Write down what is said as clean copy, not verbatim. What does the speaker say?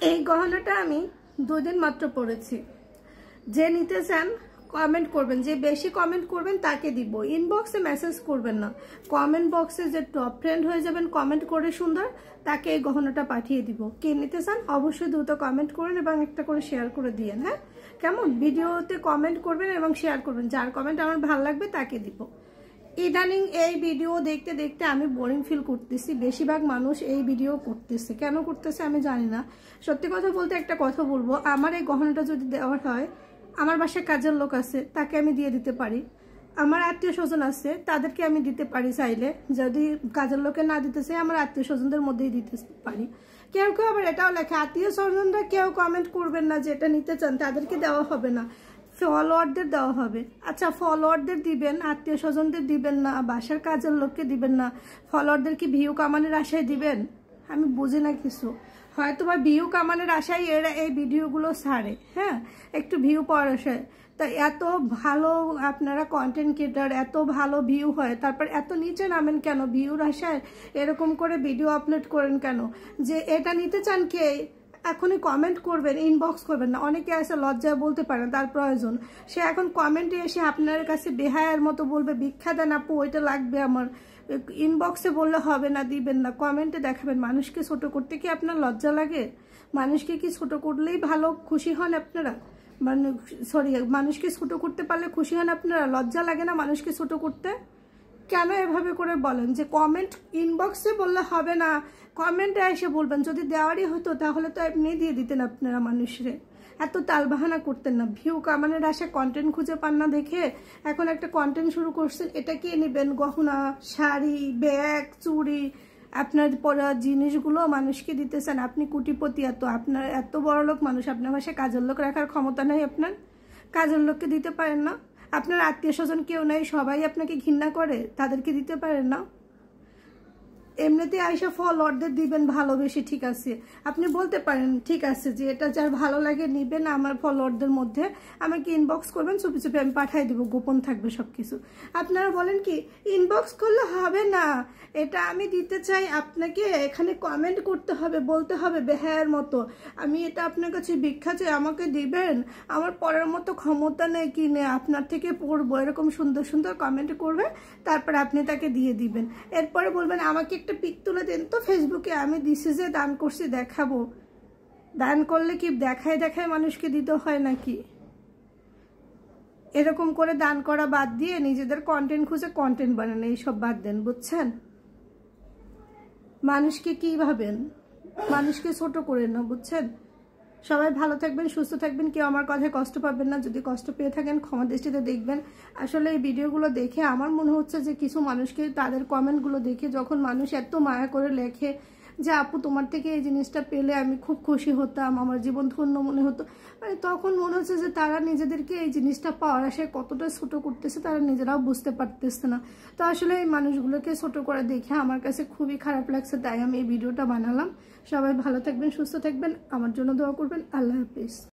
এই গহনাটা আমি 2 দিন মাত্র পরেছি। যে নিতে চান কমেন্ট করবেন, যে বেশি কমেন্ট করবেন তাকে দিব। ইনবক্সে মেসেজ করবেন না, কমেন্ট বক্সে যে টপ ফ্রেন্ড হয়ে যাবেন কমেন্ট করে সুন্দর, তাকে এই গহনাটা পাঠিয়ে দিব। কে নিতে চান অবশ্যই দ্রুত কমেন্ট করুন এবং একটা করে শেয়ার করে দিয়েন। হ্যাঁ, কেমন? ভিডিওতে কমেন্ট করবেন এবং শেয়ার করবেন, যার কমেন্ট আমার ভালো লাগবে তাকে দিব। ইদানিং এই ভিডিও দেখতে দেখতে আমি বোরিং ফিল করতেছি। বেশিরভাগ মানুষ এই ভিডিও করতেছে, কেন করতেছে আমি জানি না। সত্যি কথা বলতে একটা কথা বলবো, আমার এই গহনাটা যদি দেওয়ার হয়, আমার বাসায় কাজের লোক আছে তাকে আমি দিয়ে দিতে পারি, আমার আত্মীয় স্বজন আছে তাদেরকে আমি দিতে পারি চাইলে। যদি কাজের লোকে না দিতে চাই আমার আত্মীয় স্বজনদের মধ্যেই দিতে পারি। কেউ কেউ আবার এটাও লেখে আত্মীয় স্বজনরা কেউ কমেন্ট করবেন না, যেটা নিতে চান তাদেরকে দেওয়া হবে না, ফলোয়ারদের দেওয়া হবে। আচ্ছা, ফলোয়ারদের দিবেন, আত্মীয় স্বজনদের দিবেন না, বাসার কাজের লোককে দিবেন না, ফলোয়ারদের কি ভিউ কামানোর আশায় দিবেন? আমি বুঝি না কিছু। হয়তো বা ভিউ কামানোর আশায় এরা এই ভিডিওগুলো ছাড়ে, হ্যাঁ, একটু ভিউ পাওয়ার আশায়। তা এত ভালো আপনারা কন্টেন্ট ক্রিয়েটার, এত ভালো ভিউ হয়, তারপর এত নিচে নামেন কেন? ভিউর আশায় এরকম করে ভিডিও আপলোড করেন কেন? যে এটা নিতে চান কে এখনই কমেন্ট করবেন, ইনবক্স করবেন না। অনেকে আছে লজ্জায় বলতে পারে না, তার প্রয়োজন। সে এখন কমেন্টে এসে আপনার কাছে বেহায়ার মতো বলবে ভিক্ষা দেন আপু, ওইটা লাগবে আমার। ইনবক্সে বললে হবে না, দিবেন না, কমেন্টে দেখাবেন। মানুষকে ছোট করতে কি আপনার লজ্জা লাগে? মানুষকে কি ছোট করলেই ভালো খুশি হন আপনারা? মানুষকে ছোট করতে পারলে খুশি হন আপনারা? লজ্জা লাগে না মানুষকে ছোট করতে? কেন এভাবে করে বলেন যে কমেন্ট ইনবক্সে বললে হবে না, কমেন্টে এসে বলবেন? যদি দেওয়ারই হতো তাহলে তো এমনি দিয়ে দিতেন আপনারা মানুষরে। এত তালবাহানা করতেন না। ভিউ কামানের আশায় কন্টেন্ট খুঁজে পান না দেখে এখন একটা কন্টেন্ট শুরু করছেন। এটা কে নেবেন? গহনা, শাড়ি, ব্যাগ, চুড়ি, আপনার পরা জিনিসগুলো মানুষকে দিতেছেন। আপনি কোটিপতি, আপনার এত বড় লোক মানুষ, আপনার বাসায় কাজের লোক রাখার ক্ষমতা নেই আপনার? কাজের লোককে দিতে পারেন না? আপনার আত্মীয় স্বজন কেউ নাই, সবাই আপনাকে ঘৃণা করে, তাদেরকে দিতে পারেন না? এমনিতে আইসা ফলোয়ারদের দিবেন ভালোবেসে, ঠিক আছে, আপনি বলতে পারেন ঠিক আছে যে এটা যার ভালো লাগে নিবেন, আমার ফলোয়ারদের মধ্যে আমাকে ইনবক্স করবেন, চুপি চুপি আমি পাঠিয়ে দেবো, গোপন থাকবে সবকিছু। আপনারা বলেন কি ইনবক্স করলে হবে না, এটা আমি দিতে চাই, আপনাকে এখানে কমেন্ট করতে হবে, বলতে হবে বেহায়ার মতো আমি এটা আপনার কাছে ভিক্ষা চাই, আমাকে দিবেন, আমার পড়ার মতো ক্ষমতা নেই কিনে আপনার থেকে পড়বো, এরকম সুন্দর সুন্দর কমেন্ট করবে, তারপর আপনি তাকে দিয়ে দিবেন। এরপরে বলবেন আমাকে একটা পিক তুলে দেন তো ফেসবুকে, আমি দিছি যে দান করছি দেখাবো। দান করলে কি দেখায় দেখায় মানুষকে দিতে হয় নাকি? এরকম করে দান করা বাদ দিয়ে নিজেদের কন্টেন্ট খুঁজে কন্টেন্ট বানান, এইসব বাদ দেন, বুঝছেন? মানুষকে কি ভাবেন? মানুষকে ছোট করেন না, বুঝছেন? সবাই ভালো থাকবেন, সুস্থ থাকবেন, কেউ আমার কথায় কষ্ট পাবেন না। যদি কষ্ট পেয়ে থাকেন ক্ষমা দৃষ্টিতে দেখবেন। আসলে এই ভিডিওগুলো দেখে আমার মনে হচ্ছে যে কিছু মানুষকে তাদের কমেন্টগুলো দেখে, যখন মানুষ এত মায়া করে লেখে যে আপু তোমার থেকে এই জিনিসটা পেলে আমি খুব খুশি হতাম, আমার জীবন ধন্য মনে হতো, মানে তখন মনে হচ্ছে যে তারা নিজেদেরকে এই জিনিসটা পাওয়ার আশায় কতটা ছোট করতেছে তারা নিজেরাও বুঝতে পারতেছে না। তো আসলে এই মানুষগুলোকে ছোট করে দেখে আমার কাছে খুবই খারাপ লাগছে, তাই আমি এই ভিডিওটা বানালাম। সবাই ভালো থাকবেন, সুস্থ থাকবেন, আমার জন্য দোয়া করবেন। আল্লাহ হাফিজ।